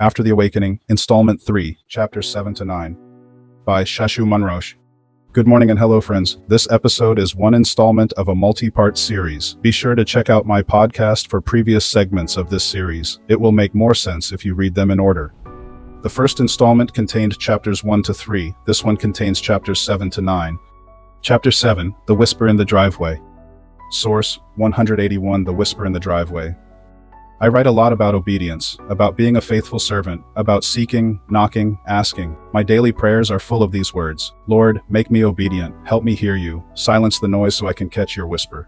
After the Awakening, Installment 3, Chapters 7 to 9, by Shashu Munrosh. Good morning and hello friends. This episode is one installment of a multi-part series. Be sure to check out my podcast for previous segments of this series. It will make more sense if you read them in order. The first installment contained chapters 1 to 3. This one contains chapters 7 to 9. Chapter 7, The Whisper in the Driveway. Source, 181, The Whisper in the Driveway. I write a lot about obedience, about being a faithful servant, about seeking, knocking, asking. My daily prayers are full of these words. Lord, make me obedient, help me hear you, silence the noise so I can catch your whisper.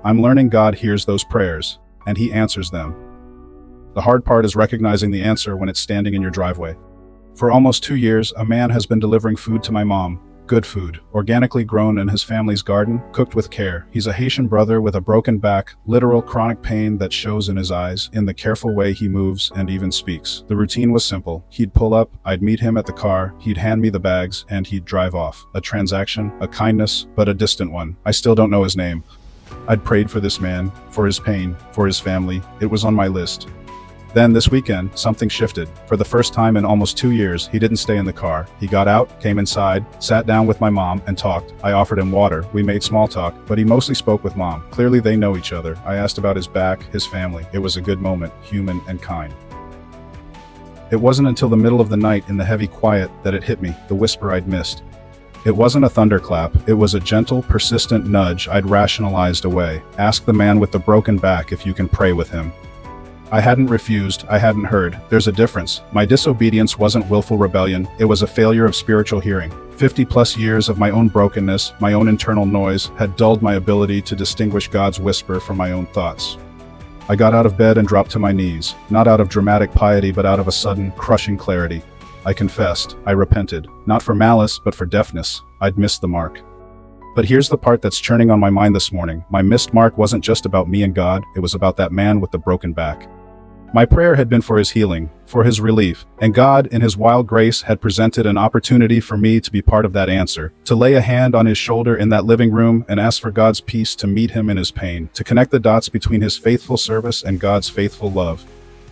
I'm learning God hears those prayers, and he answers them. The hard part is recognizing the answer when it's standing in your driveway. For almost 2 years, a man has been delivering food to my mom. Good food, organically grown in his family's garden, cooked with care. He's a Haitian brother with a broken back, literal chronic pain that shows in his eyes, in the careful way he moves and even speaks. The routine was simple. He'd pull up, I'd meet him at the car, he'd hand me the bags, and he'd drive off. A transaction, a kindness, but a distant one. I still don't know his name. I'd prayed for this man, for his pain, for his family. It was on my list. Then this weekend, something shifted. For the first time in almost 2 years, he didn't stay in the car. He got out, came inside, sat down with my mom, and talked. I offered him water. We made small talk, but he mostly spoke with mom. Clearly they know each other. I asked about his back, his family. It was a good moment, human and kind. It wasn't until the middle of the night in the heavy quiet that it hit me, the whisper I'd missed. It wasn't a thunderclap. It was a gentle, persistent nudge I'd rationalized away. Ask the man with the broken back if you can pray with him. I hadn't refused, I hadn't heard. There's a difference. My disobedience wasn't willful rebellion, it was a failure of spiritual hearing. 50+ years of my own brokenness, my own internal noise, had dulled my ability to distinguish God's whisper from my own thoughts. I got out of bed and dropped to my knees, not out of dramatic piety but out of a sudden, crushing clarity. I confessed, I repented, not for malice but for deafness. I'd missed the mark. But here's the part that's churning on my mind this morning. My missed mark wasn't just about me and God, it was about that man with the broken back. My prayer had been for his healing, for his relief, and God, in his wild grace, had presented an opportunity for me to be part of that answer, to lay a hand on his shoulder in that living room and ask for God's peace to meet him in his pain, to connect the dots between his faithful service and God's faithful love.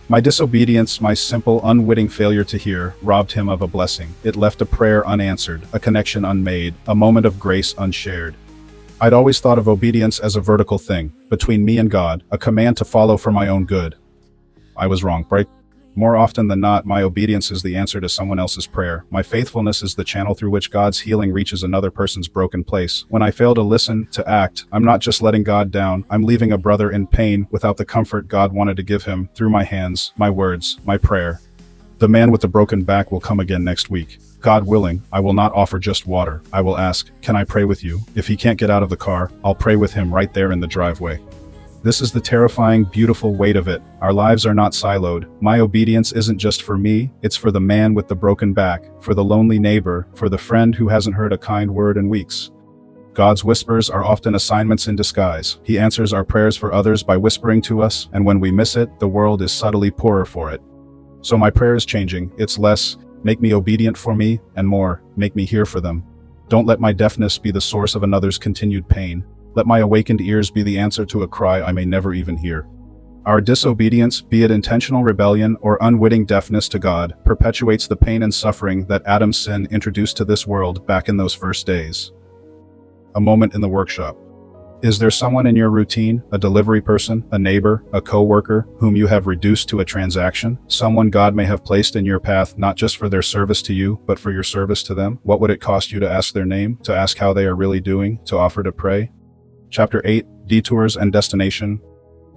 My disobedience, my simple, unwitting failure to hear, robbed him of a blessing. It left a prayer unanswered, a connection unmade, a moment of grace unshared. I'd always thought of obedience as a vertical thing, between me and God, a command to follow for my own good. I was wrong, right? More often than not, my obedience is the answer to someone else's prayer. My faithfulness is the channel through which God's healing reaches another person's broken place. When I fail to listen, to act, I'm not just letting God down, I'm leaving a brother in pain without the comfort God wanted to give him through my hands, my words, my prayer. The man with the broken back will come again next week. God willing, I will not offer just water. I will ask, can I pray with you? If he can't get out of the car, I'll pray with him right there in the driveway. This is the terrifying, beautiful weight of it. Our lives are not siloed. My obedience isn't just for me, it's for the man with the broken back, for the lonely neighbor, for the friend who hasn't heard a kind word in weeks. God's whispers are often assignments in disguise. He answers our prayers for others by whispering to us, and when we miss it, the world is subtly poorer for it. So my prayer is changing. It's less, make me obedient for me, and more, make me hear for them. Don't let my deafness be the source of another's continued pain. Let my awakened ears be the answer to a cry I may never even hear. Our disobedience, be it intentional rebellion or unwitting deafness to God, perpetuates the pain and suffering that Adam's sin introduced to this world back in those first days. A moment in the workshop. Is there someone in your routine, a delivery person, a neighbor, a co-worker, whom you have reduced to a transaction? Someone God may have placed in your path not just for their service to you, but for your service to them? What would it cost you to ask their name, to ask how they are really doing, to offer to pray? Chapter 8, Detours and Destination.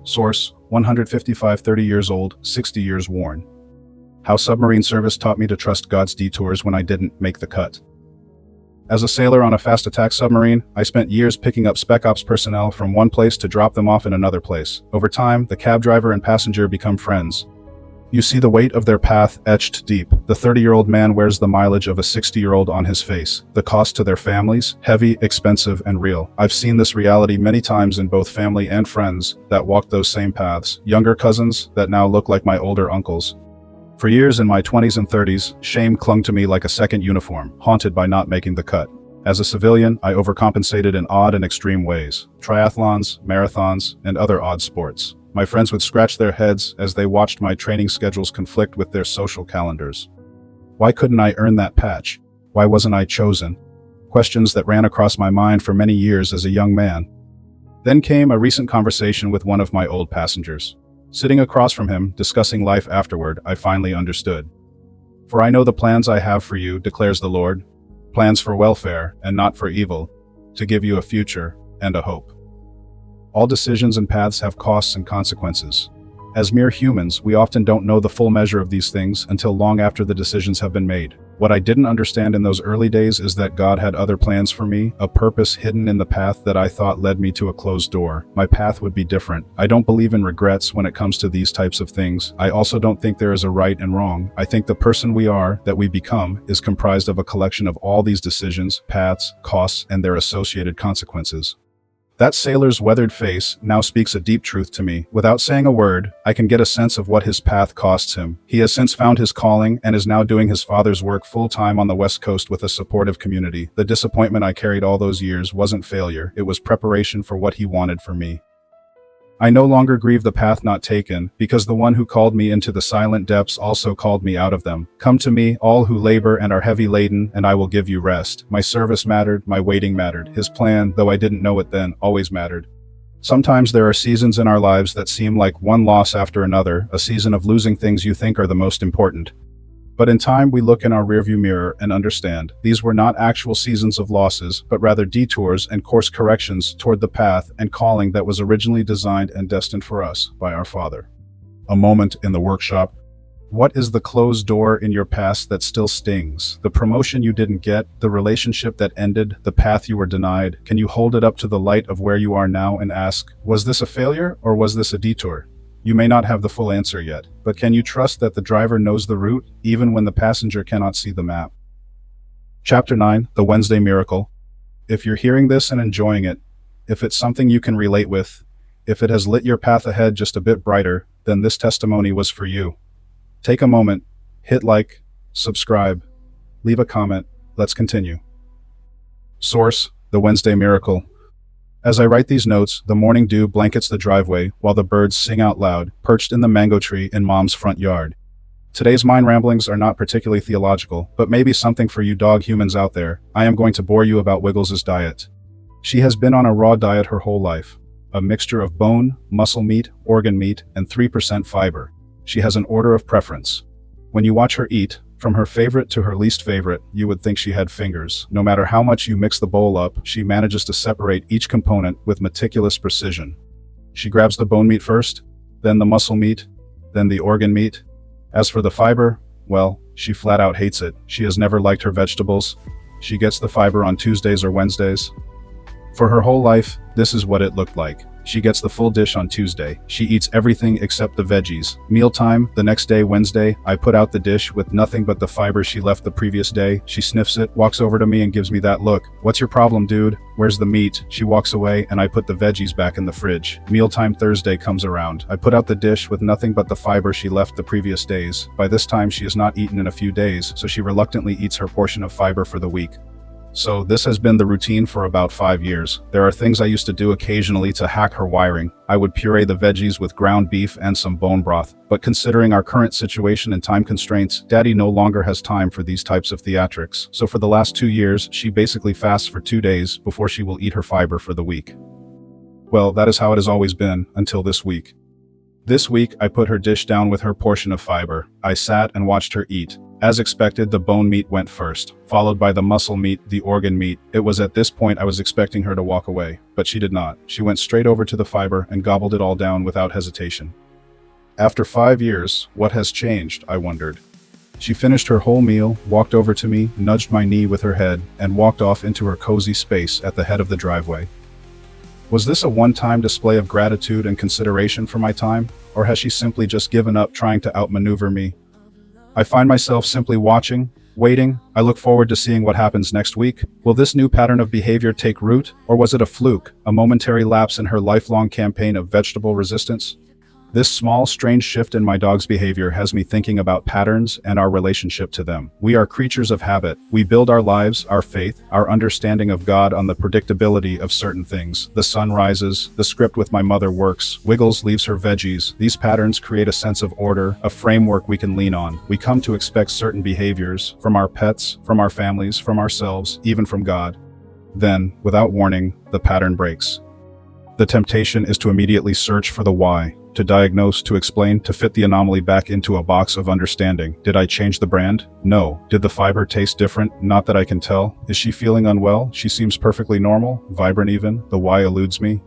Source, 155, 30 years old, 60 years worn. How submarine service taught me to trust God's detours when I didn't make the cut. As a sailor on a fast attack submarine, I spent years picking up Spec Ops personnel from one place to drop them off in another place. Over time, the cab driver and passenger become friends. You see the weight of their path etched deep. The 30-year-old man wears the mileage of a 60-year-old on his face. The cost to their families, heavy, expensive, and real. I've seen this reality many times in both family and friends that walked those same paths. Younger cousins that now look like my older uncles. For years in my 20s and 30s, shame clung to me like a second uniform, haunted by not making the cut. As a civilian, I overcompensated in odd and extreme ways. Triathlons, marathons, and other odd sports. My friends would scratch their heads as they watched my training schedules conflict with their social calendars. Why couldn't I earn that patch? Why wasn't I chosen? Questions that ran across my mind for many years as a young man. Then came a recent conversation with one of my old passengers. Sitting across from him, discussing life afterward, I finally understood. For I know the plans I have for you, declares the Lord, plans for welfare and not for evil, to give you a future and a hope. All decisions and paths have costs and consequences. As mere humans, we often don't know the full measure of these things until long after the decisions have been made. What I didn't understand in those early days is that God had other plans for me, a purpose hidden in the path that I thought led me to a closed door. My path would be different. I don't believe in regrets when it comes to these types of things. I also don't think there is a right and wrong. I think the person we are, that we become, is comprised of a collection of all these decisions, paths, costs, and their associated consequences. That sailor's weathered face now speaks a deep truth to me. Without saying a word, I can get a sense of what his path costs him. He has since found his calling and is now doing his father's work full-time on the West Coast with a supportive community. The disappointment I carried all those years wasn't failure, it was preparation for what he wanted for me. I no longer grieve the path not taken, because the one who called me into the silent depths also called me out of them. Come to me, all who labor and are heavy laden, and I will give you rest. My service mattered, my waiting mattered. His plan, though I didn't know it then, always mattered. Sometimes there are seasons in our lives that seem like one loss after another, a season of losing things you think are the most important. But in time we look in our rearview mirror and understand, these were not actual seasons of losses, but rather detours and course corrections toward the path and calling that was originally designed and destined for us by our Father. A moment in the workshop. What is the closed door in your past that still stings? The promotion you didn't get, the relationship that ended, the path you were denied. Can you hold it up to the light of where you are now and ask, was this a failure or was this a detour? You may not have the full answer yet, but can you trust that the driver knows the route, even when the passenger cannot see the map? Chapter 9, The Wednesday Miracle. If you're hearing this and enjoying it, if it's something you can relate with, if it has lit your path ahead just a bit brighter, then this testimony was for you. Take a moment, hit like, subscribe, leave a comment, let's continue. Source, The Wednesday Miracle. As I write these notes, the morning dew blankets the driveway while the birds sing out loud, perched in the mango tree in Mom's front yard. Today's mind ramblings are not particularly theological, but maybe something for you dog humans out there. I am going to bore you about Wiggles' diet. She has been on a raw diet her whole life. A mixture of bone, muscle meat, organ meat, and 3% fiber. She has an order of preference. When you watch her eat, from her favorite to her least favorite, you would think she had fingers. No matter how much you mix the bowl up, she manages to separate each component with meticulous precision. She grabs the bone meat first, then the muscle meat, then the organ meat. As for the fiber, well, she flat out hates it. She has never liked her vegetables. She gets the fiber on Tuesdays or Wednesdays. For her whole life, this is what it looked like. She gets the full dish on Tuesday. She eats everything except the veggies. Mealtime, the next day, Wednesday, I put out the dish with nothing but the fiber she left the previous day. She sniffs it, walks over to me and gives me that look. What's your problem, dude? Where's the meat? She walks away and I put the veggies back in the fridge. Mealtime Thursday comes around. I put out the dish with nothing but the fiber she left the previous days. By this time, she has not eaten in a few days, so she reluctantly eats her portion of fiber for the week. So this has been the routine for about 5 years. There are things I used to do occasionally to hack her wiring. I would puree the veggies with ground beef and some bone broth. But considering our current situation and time constraints, Daddy no longer has time for these types of theatrics. So for the last 2 years, she basically fasts for 2 days before she will eat her fiber for the week. Well, that is how it has always been, until this week. This week, I put her dish down with her portion of fiber. I sat and watched her eat. As expected, the bone meat went first, followed by the muscle meat, the organ meat. It was at this point I was expecting her to walk away, but she did not. She went straight over to the fiber and gobbled it all down without hesitation. After 5 years, what has changed, I wondered. She finished her whole meal, walked over to me, nudged my knee with her head, and walked off into her cozy space at the head of the driveway. Was this a one-time display of gratitude and consideration for my time, or has she simply just given up trying to outmaneuver me? I find myself simply watching, waiting. I look forward to seeing what happens next week. Will this new pattern of behavior take root, or was it a fluke, a momentary lapse in her lifelong campaign of vegetable resistance? This small, strange shift in my dog's behavior has me thinking about patterns and our relationship to them. We are creatures of habit. We build our lives, our faith, our understanding of God on the predictability of certain things. The sun rises, the script with my mother works, Wiggles leaves her veggies. These patterns create a sense of order, a framework we can lean on. We come to expect certain behaviors from our pets, from our families, from ourselves, even from God. Then, without warning, the pattern breaks. The temptation is to immediately search for the why, to diagnose, to explain, to fit the anomaly back into a box of understanding. Did I change the brand? No. Did the fiber taste different? Not that I can tell. Is she feeling unwell? She seems perfectly normal, vibrant even. The why eludes me.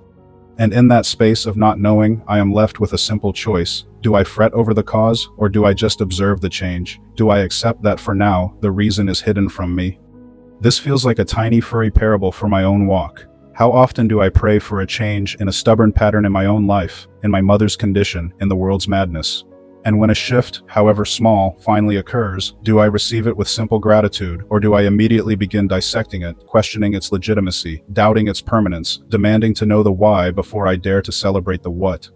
And in that space of not knowing, I am left with a simple choice. Do I fret over the cause, or do I just observe the change? Do I accept that for now, the reason is hidden from me? This feels like a tiny furry parable for my own walk. How often do I pray for a change in a stubborn pattern in my own life, in my mother's condition, in the world's madness? And when a shift, however small, finally occurs, do I receive it with simple gratitude, or do I immediately begin dissecting it, questioning its legitimacy, doubting its permanence, demanding to know the why before I dare to celebrate the what?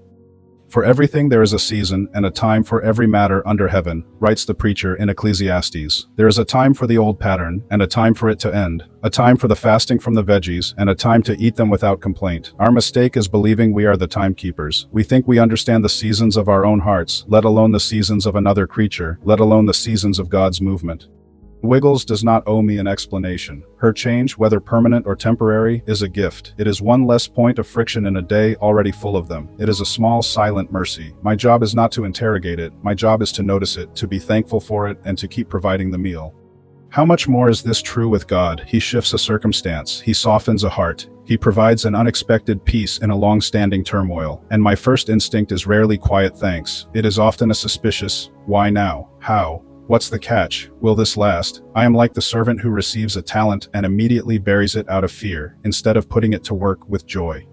For everything there is a season and a time for every matter under heaven, writes the preacher in Ecclesiastes. There is a time for the old pattern, and a time for it to end, a time for the fasting from the veggies, and a time to eat them without complaint. Our mistake is believing we are the timekeepers. We think we understand the seasons of our own hearts, let alone the seasons of another creature, let alone the seasons of God's movement. Wiggles does not owe me an explanation. Her change, whether permanent or temporary, is a gift. It is one less point of friction in a day already full of them. It is a small, silent mercy. My job is not to interrogate it. My job is to notice it, to be thankful for it, and to keep providing the meal. How much more is this true with God? He shifts a circumstance. He softens a heart. He provides an unexpected peace in a long-standing turmoil. And my first instinct is rarely quiet thanks. It is often a suspicious, why now? How? What's the catch? Will this last? I am like the servant who receives a talent and immediately buries it out of fear, instead of putting it to work with joy.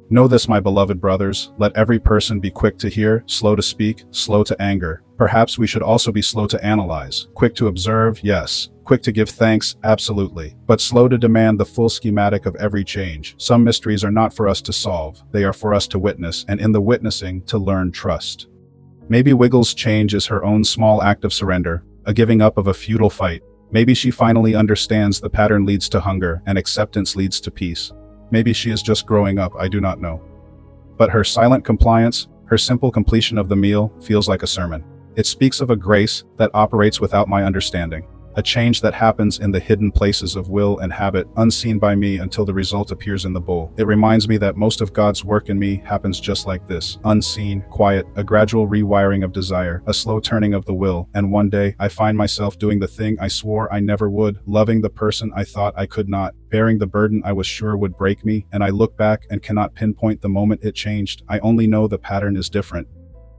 Know this, my beloved brothers, let every person be quick to hear, slow to speak, slow to anger. Perhaps we should also be slow to analyze, quick to observe, yes, quick to give thanks, absolutely, but slow to demand the full schematic of every change. Some mysteries are not for us to solve, they are for us to witness, and in the witnessing, to learn trust. Maybe Wiggles' change is her own small act of surrender, a giving up of a futile fight. Maybe she finally understands the pattern leads to hunger and acceptance leads to peace. Maybe she is just growing up, I do not know. But her silent compliance, her simple completion of the meal, feels like a sermon. It speaks of a grace that operates without my understanding. A change that happens in the hidden places of will and habit, unseen by me until the result appears in the bowl. It reminds me that most of God's work in me happens just like this, unseen, quiet, a gradual rewiring of desire, a slow turning of the will, and one day I find myself doing the thing I swore I never would, loving the person I thought I could not, bearing the burden I was sure would break me, and I look back and cannot pinpoint the moment it changed. I only know the pattern is different.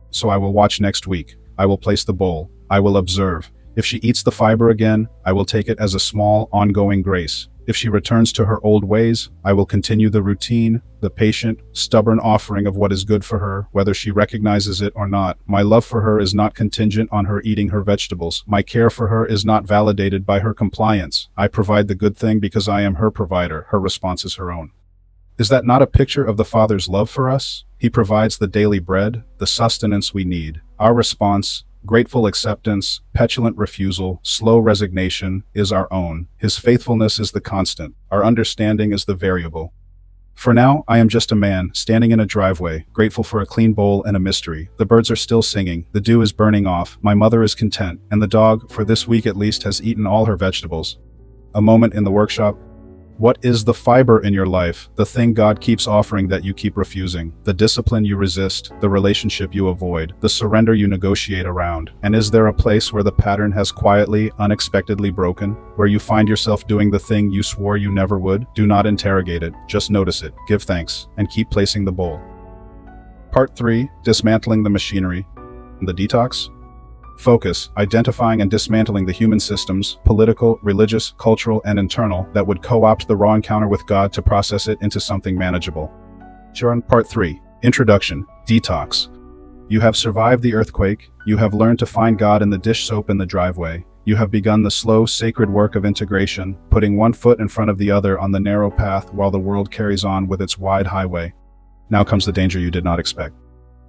So I will watch next week. I will place the bowl. I will observe. If she eats the fiber again, I will take it as a small, ongoing grace. If she returns to her old ways, I will continue the routine, the patient, stubborn offering of what is good for her, whether she recognizes it or not. My love for her is not contingent on her eating her vegetables. My care for her is not validated by her compliance. I provide the good thing because I am her provider. Her response is her own. Is that not a picture of the Father's love for us? He provides the daily bread, the sustenance we need. Our response, grateful acceptance, petulant refusal, slow resignation, is our own. His faithfulness is the constant. Our understanding is the variable. For now, I am just a man, standing in a driveway, grateful for a clean bowl and a mystery. The birds are still singing, the dew is burning off, my mother is content, and the dog, for this week at least, has eaten all her vegetables. A moment in the workshop. What is the fiber in your life, the thing God keeps offering that you keep refusing, the discipline you resist, the relationship you avoid, the surrender you negotiate around? And is there a place where the pattern has quietly, unexpectedly broken, where you find yourself doing the thing you swore you never would? Do not interrogate it, just notice it, give thanks, and keep placing the bowl. Part 3, Dismantling the Machinery. The Detox. Focus, identifying and dismantling the human systems, political, religious, cultural, and internal, that would co-opt the raw encounter with God to process it into something manageable. Part 3, Introduction, Detox. You have survived the earthquake, you have learned to find God in the dish soap in the driveway, you have begun the slow, sacred work of integration, putting one foot in front of the other on the narrow path while the world carries on with its wide highway. Now comes the danger you did not expect.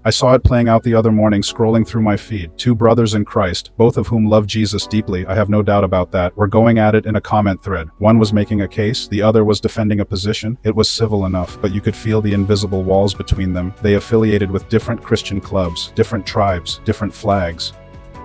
I saw it playing out the other morning scrolling through my feed. Two brothers in Christ, both of whom love Jesus deeply, I have no doubt about that, were going at it in a comment thread. One was making a case, the other was defending a position. It was civil enough, but you could feel the invisible walls between them. They affiliated with different Christian clubs, different tribes, different flags.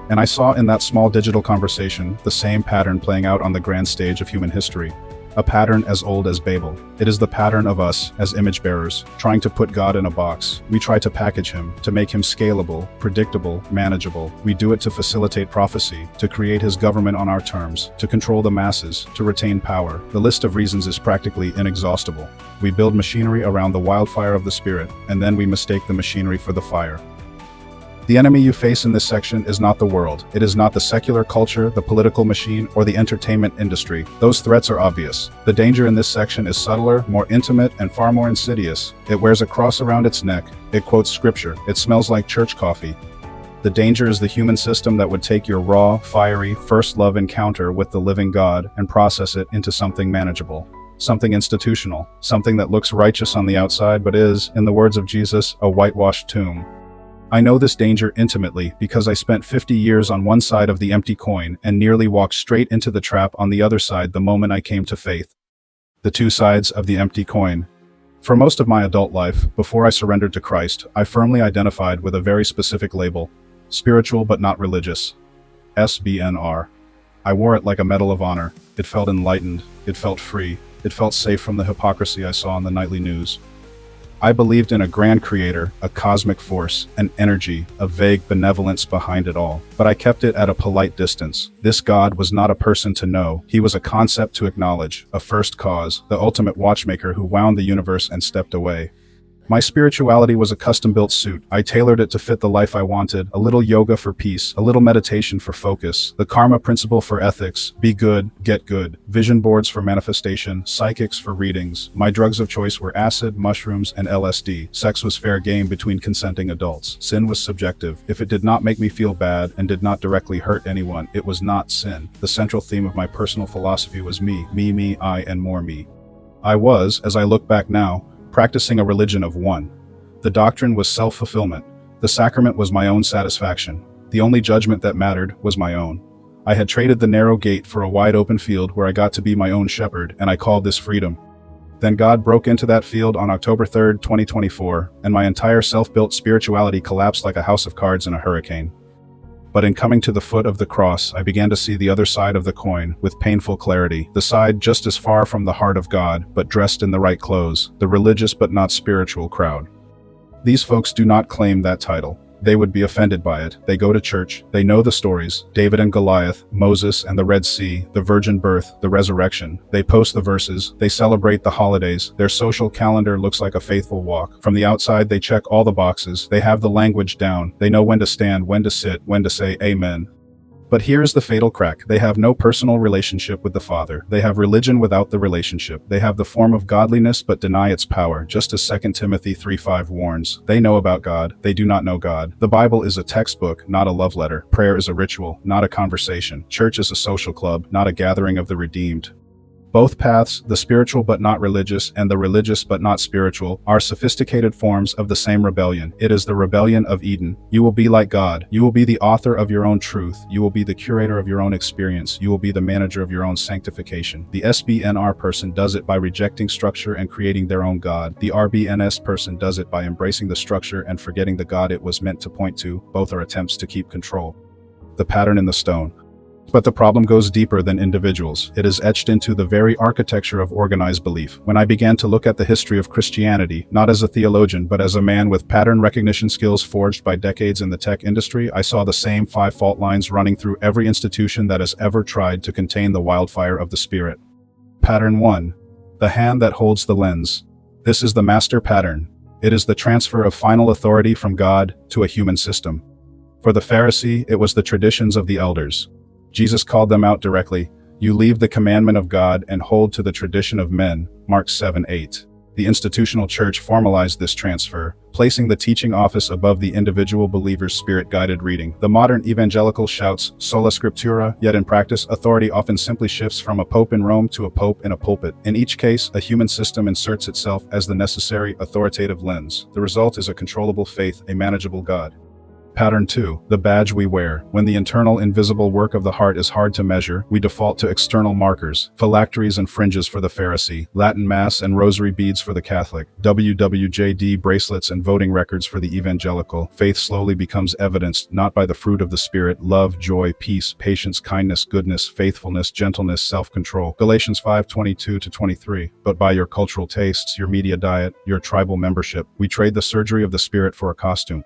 And I saw in that small digital conversation the same pattern playing out on the grand stage of human history. A pattern as old as Babel. It is the pattern of us as image bearers, trying to put God in a box. We try to package him, to make him scalable, predictable, manageable. We do it to facilitate prophecy, to create his government on our terms, to control the masses, to retain power. The list of reasons is practically inexhaustible. We build machinery around the wildfire of the Spirit, and then we mistake the machinery for the fire. The enemy you face in this section is not the world. It is not the secular culture, the political machine, or the entertainment industry. Those threats are obvious. The danger in this section is subtler, more intimate, and far more insidious. It wears a cross around its neck. It quotes scripture. It smells like church coffee. The danger is the human system that would take your raw, fiery, first love encounter with the living God and process it into something manageable. Something institutional. Something that looks righteous on the outside but is, in the words of Jesus, a whitewashed tomb. I know this danger intimately because I spent 50 years on one side of the empty coin and nearly walked straight into the trap on the other side the moment I came to faith. The two sides of the empty coin. For most of my adult life, before I surrendered to Christ, I firmly identified with a very specific label: spiritual but not religious. SBNR. I wore it like a medal of honor. It felt enlightened. It felt free. It felt safe from the hypocrisy I saw on the nightly news. I believed in a grand creator, a cosmic force, an energy, a vague benevolence behind it all. But I kept it at a polite distance. This God was not a person to know. He was a concept to acknowledge, a first cause, the ultimate watchmaker who wound the universe and stepped away. My spirituality was a custom-built suit. I tailored it to fit the life I wanted: a little yoga for peace, a little meditation for focus, the karma principle for ethics, be good, get good, vision boards for manifestation, psychics for readings. My drugs of choice were acid, mushrooms, and LSD. Sex was fair game between consenting adults. Sin was subjective. If it did not make me feel bad and did not directly hurt anyone, it was not sin. The central theme of my personal philosophy was me, I, and more me. I was, as I look back now, practicing a religion of one. The doctrine was self-fulfillment. The sacrament was my own satisfaction. The only judgment that mattered was my own. I had traded the narrow gate for a wide open field where I got to be my own shepherd, and I called this freedom. Then God broke into that field on October 3rd, 2024, and my entire self-built spirituality collapsed like a house of cards in a hurricane. But in coming to the foot of the cross, I began to see the other side of the coin with painful clarity, the side just as far from the heart of God, but dressed in the right clothes, the religious but not spiritual crowd. These folks do not claim that title. They would be offended by it. They go to church. They know the stories: David and Goliath, Moses and the Red Sea, the virgin birth, the resurrection. They post the verses. They celebrate the holidays. Their social calendar looks like a faithful walk. From the outside, they check all the boxes. They have the language down. They know when to stand, when to sit, when to say amen. But here's the fatal crack. They have no personal relationship with the Father. They have religion without the relationship. They have the form of godliness but deny its power, just as 2 Timothy 3:5 warns. They know about God. They do not know God. The Bible is a textbook, not a love letter. Prayer is a ritual, not a conversation. Church is a social club, not a gathering of the redeemed. Both paths, the spiritual but not religious and the religious but not spiritual, are sophisticated forms of the same rebellion. It is the rebellion of Eden. You will be like God. You will be the author of your own truth. You will be the curator of your own experience. You will be the manager of your own sanctification. The SBNR person does it by rejecting structure and creating their own God. The RBNS person does it by embracing the structure and forgetting the God it was meant to point to. Both are attempts to keep control. The pattern in the stone. But the problem goes deeper than individuals. It is etched into the very architecture of organized belief. When I began to look at the history of Christianity, not as a theologian, but as a man with pattern recognition skills forged by decades in the tech industry, I saw the same 5 fault lines running through every institution that has ever tried to contain the wildfire of the Spirit. Pattern 1. The hand that holds the lens. This is the master pattern. It is the transfer of final authority from God to a human system. For the Pharisee, it was the traditions of the elders. Jesus called them out directly. You leave the commandment of God and hold to the tradition of men. Mark 7:8. The institutional church formalized this transfer, placing the teaching office above the individual believer's spirit-guided reading. The modern evangelical shouts sola scriptura, yet in practice, authority often simply shifts from a pope in Rome to a pope in a pulpit. In each case, a human system inserts itself as the necessary authoritative lens. The result is a controllable faith, a manageable God. Pattern 2. The badge we wear. When the internal invisible work of the heart is hard to measure, we default to external markers, phylacteries and fringes for the Pharisee, Latin Mass and rosary beads for the Catholic, WWJD bracelets and voting records for the evangelical. Faith slowly becomes evidenced not by the fruit of the Spirit, love, joy, peace, patience, kindness, goodness, faithfulness, gentleness, self-control, Galatians 5:22-23, but by your cultural tastes, your media diet, your tribal membership. We trade the surgery of the Spirit for a costume.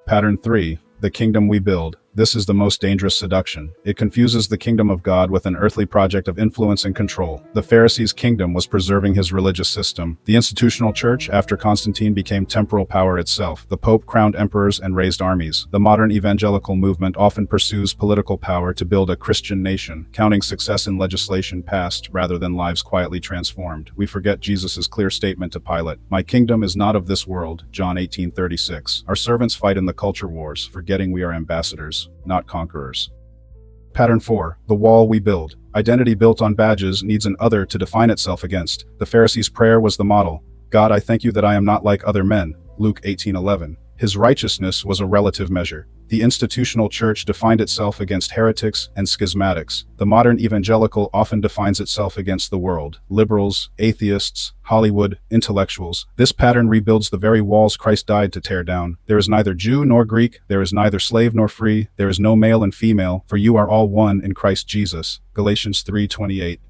Pattern 3. The kingdom we build. This is the most dangerous seduction. It confuses the kingdom of God with an earthly project of influence and control. The Pharisee's kingdom was preserving his religious system. The institutional church, after Constantine, became temporal power itself. The Pope crowned emperors and raised armies. The modern evangelical movement often pursues political power to build a Christian nation, counting success in legislation passed rather than lives quietly transformed. We forget Jesus' clear statement to Pilate, "My kingdom is not of this world," John 18:36. Our servants fight in the culture wars, forgetting we are ambassadors, not conquerors. Pattern 4. The wall we build. Identity built on badges needs an other to define itself against. The Pharisee's prayer was the model. God, I thank you that I am not like other men. Luke 18:11. His righteousness was a relative measure. The institutional church defined itself against heretics and schismatics. The modern evangelical often defines itself against the world, liberals, atheists, Hollywood, intellectuals. This pattern rebuilds the very walls Christ died to tear down. There is neither Jew nor Greek, there is neither slave nor free, there is no male and female, for you are all one in Christ Jesus. Galatians 3:28.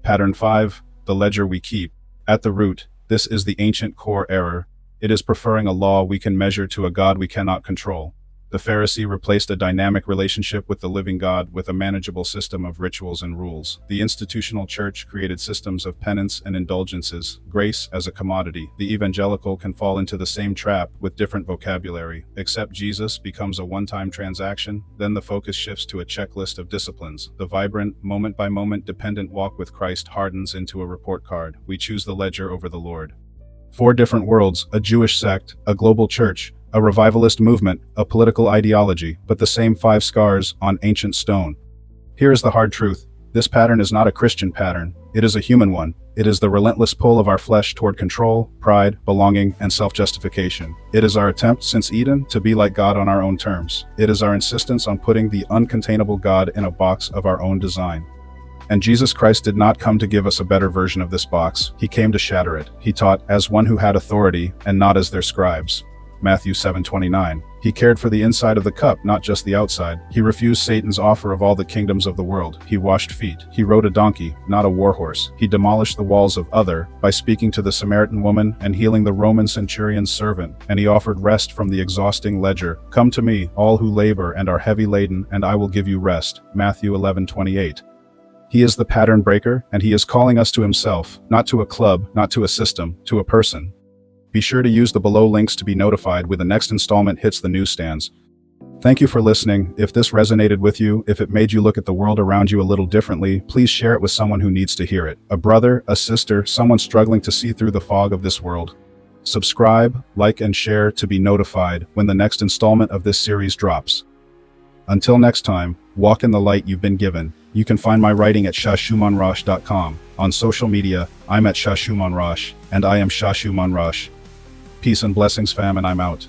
Pattern 5. The ledger we keep. At the root, this is the ancient core error. It is preferring a law we can measure to a God we cannot control. The Pharisee replaced a dynamic relationship with the living God with a manageable system of rituals and rules. The institutional church created systems of penance and indulgences, grace as a commodity. The evangelical can fall into the same trap with different vocabulary. Accept Jesus becomes a one-time transaction, then the focus shifts to a checklist of disciplines. The vibrant, moment-by-moment dependent walk with Christ hardens into a report card. We choose the ledger over the Lord. 4 different worlds, a Jewish sect, a global church, a revivalist movement, a political ideology, but the same 5 scars on ancient stone. Here is the hard truth. This pattern is not a Christian pattern. It is a human one. It is the relentless pull of our flesh toward control, pride, belonging, and self-justification. It is our attempt since Eden to be like God on our own terms. It is our insistence on putting the uncontainable God in a box of our own design. And Jesus Christ did not come to give us a better version of this box. He came to shatter it. He taught as one who had authority and not as their scribes. Matthew 7:29. He cared for the inside of the cup, not just the outside. He refused Satan's offer of all the kingdoms of the world. He washed feet. He rode a donkey, not a warhorse. He demolished the walls of other by speaking to the Samaritan woman and healing the Roman centurion's servant. And he offered rest from the exhausting ledger. Come to me, all who labor and are heavy laden, and I will give you rest. Matthew 11:28. He is the pattern breaker, and he is calling us to himself, not to a club, not to a system, to a person. Be sure to use the below links to be notified when the next installment hits the newsstands. Thank you for listening. If this resonated with you, if it made you look at the world around you a little differently, please share it with someone who needs to hear it. A brother, a sister, someone struggling to see through the fog of this world. Subscribe, like, and share to be notified when the next installment of this series drops. Until next time, walk in the light you've been given. You can find my writing at shashumanrosh.com. On social media, I'm at shashumanrosh, and I am Shashu Manrosh. Peace and blessings, fam, and I'm out.